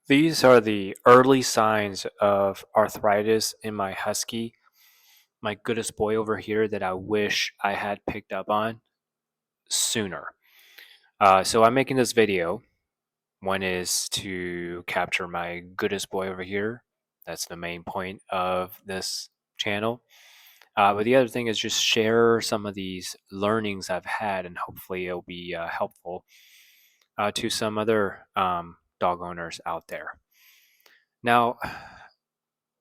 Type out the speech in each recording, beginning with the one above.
These are the early signs of arthritis in my husky, my goodest boy over here that I wish I had picked up on sooner. So I'm making this video. One is to capture my goodest boy over here. That's the main point of this channel. But the other thing is just share some of these learnings I've had, and hopefully it'll be helpful to some other dog owners out there. Now,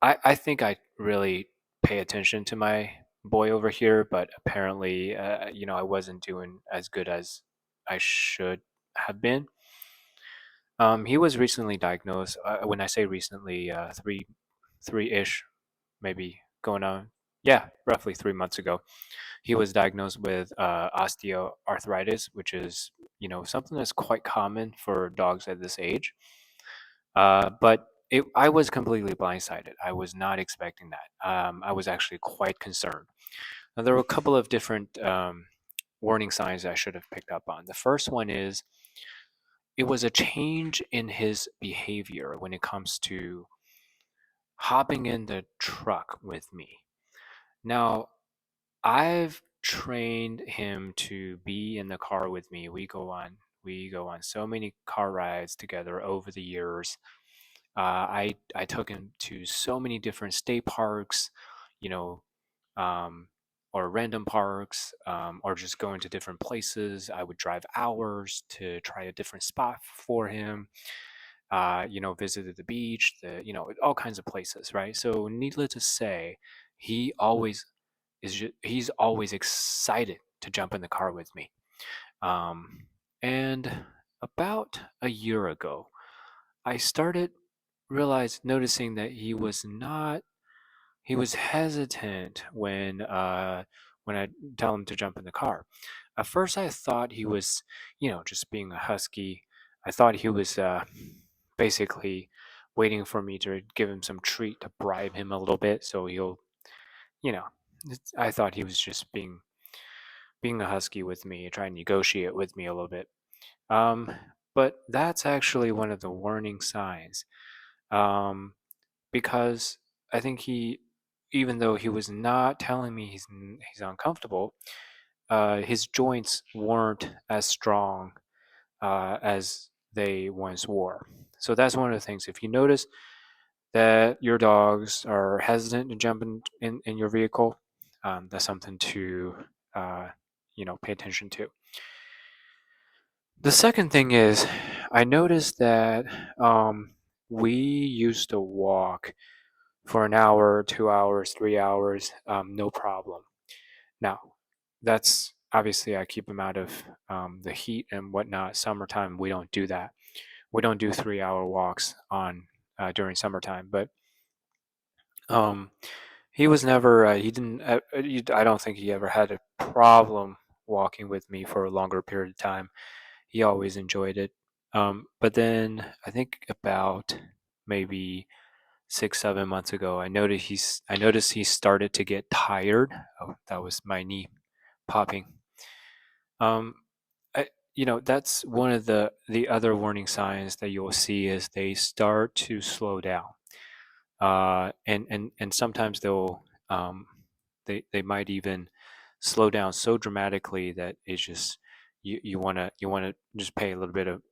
I think I really pay attention to my boy over here, but apparently, I wasn't doing as good as I should have been. He was recently diagnosed. When I say recently, three-ish, maybe going on, yeah, roughly 3 months ago. He was diagnosed with osteoarthritis, which is something that's quite common for dogs at this age. But I was completely blindsided. I was not expecting that. I was actually quite concerned. Now, there were a couple of different warning signs I should have picked up on. The first one is it was a change in his behavior when it comes to hopping in the truck with me. Now, I've trained him to be in the car with me. We go on so many car rides together over the years. I took him to so many different state parks, you know, um, or random parks, or just going to different places. I would drive hours to try a different spot for him. Visited the beach, all kinds of places, right? So, needless to say, he always he's always excited to jump in the car with me. And about a year ago, I started noticing that he was hesitant when I tell him to jump in the car. At first I thought he was, just being a husky. I thought he was basically waiting for me to give him some treat to bribe him a little bit so he'll, you know, I thought he was just being a husky with me, trying to negotiate with me a little bit. Um, but that's actually one of the warning signs. Um, because I think even though he was not telling me he's uncomfortable, his joints weren't as strong as they once were. So that's one of the things. If you notice that your dogs are hesitant to jump in your vehicle, that's something to pay attention to. The second thing is, I noticed that we used to walk for an hour, 2 hours, 3 hours, no problem. Now, that's obviously I keep them out of the heat and whatnot. Summertime, we don't do that. We don't do 3 hour walks on during summertime. But um, he was never. He didn't. I don't think he ever had a problem walking with me for a longer period of time. He always enjoyed it. But then I think about maybe 6, 7 months ago, I noticed he started to get tired. Oh, that was my knee popping. Um, that's one of the other warning signs that you'll see is they start to slow down. And sometimes they might even slow down so dramatically that it's just you wanna just pay a little bit of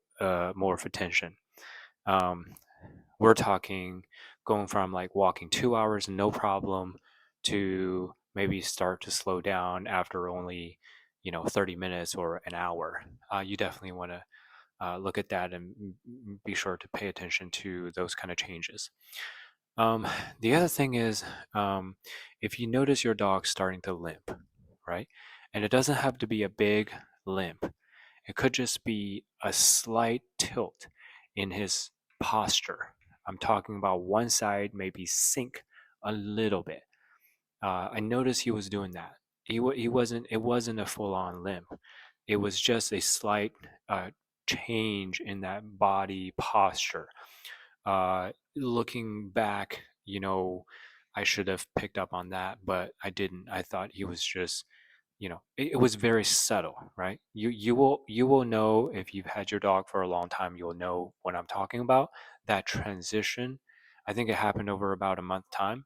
more of attention. Um, we're talking going from like walking 2 hours no problem to maybe start to slow down after only 30 minutes or an hour. You definitely want to look at that and be sure to pay attention to those kind of changes. um, the other thing is, if you notice your dog starting to limp, right, and it doesn't have to be a big limp, it could just be a slight tilt in his posture. I'm talking about one side maybe sink a little bit. I noticed he was doing that. He wasn't. It wasn't a full-on limp. It was just a slight change in that body posture. Looking back, I should have picked up on that, but I didn't. I thought he was just it was very subtle, right? You will know if you've had your dog for a long time. You'll know what I'm talking about. That transition, I think it happened over about a month time.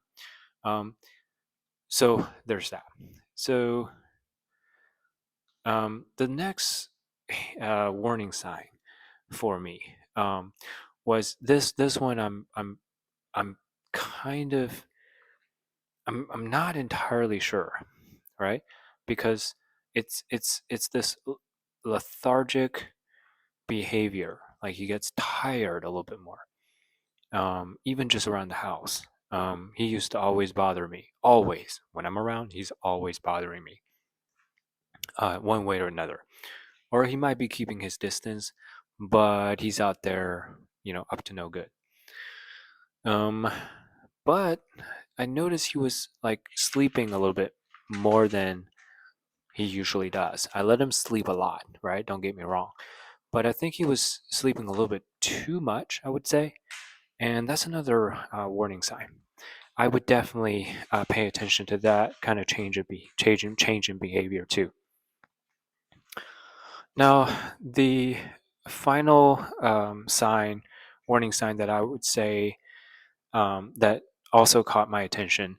Um, so there's that. So the next warning sign for me was this one. I'm kind of I'm not entirely sure, right? Because it's this lethargic behavior. Like he gets tired a little bit more, even just around the house. He used to always bother me. Always, when I'm around, he's always bothering me, one way or another. Or he might be keeping his distance, but he's out there, up to no good. Um, but I noticed he was like sleeping a little bit more than he usually does. I let him sleep a lot, right? Don't get me wrong. But I think he was sleeping a little bit too much, I would say. And that's another warning sign. I would definitely pay attention to that kind of change in behavior too. Now, the final warning sign that I would say that also caught my attention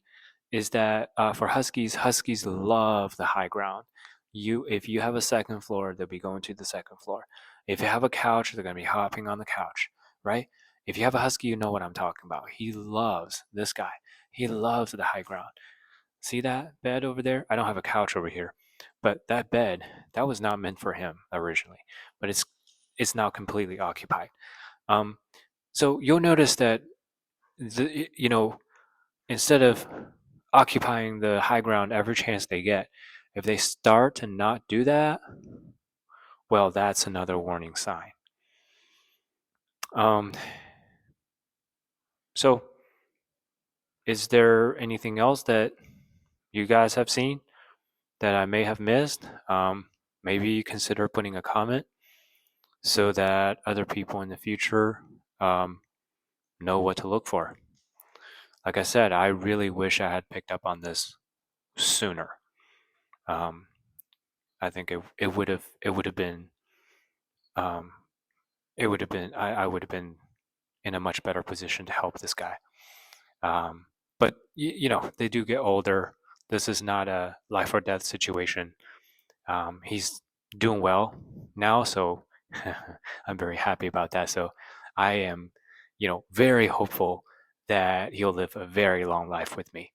is that for huskies love the high ground. If you have a second floor, they'll be going to the second floor. If you have a couch, they're going to be hopping on the couch, right? If you have a husky, you know what I'm talking about. He loves this guy. He loves the high ground. See that bed over there? I don't have a couch over here, but that bed, that was not meant for him originally, but it's now completely occupied. Um, so you'll notice that instead of occupying the high ground every chance they get, if they start to not do that, well, that's another warning sign. Um, so, is there anything else that you guys have seen that I may have missed? Maybe consider putting a comment so that other people in the future um, know what to look for. Like I said, I really wish I had picked up on this sooner. Um, I think it would have been um, I would have been in a much better position to help this guy. But they do get older. This is not a life or death situation. He's doing well now, so I'm very happy about that. So I am, very hopeful that he'll live a very long life with me.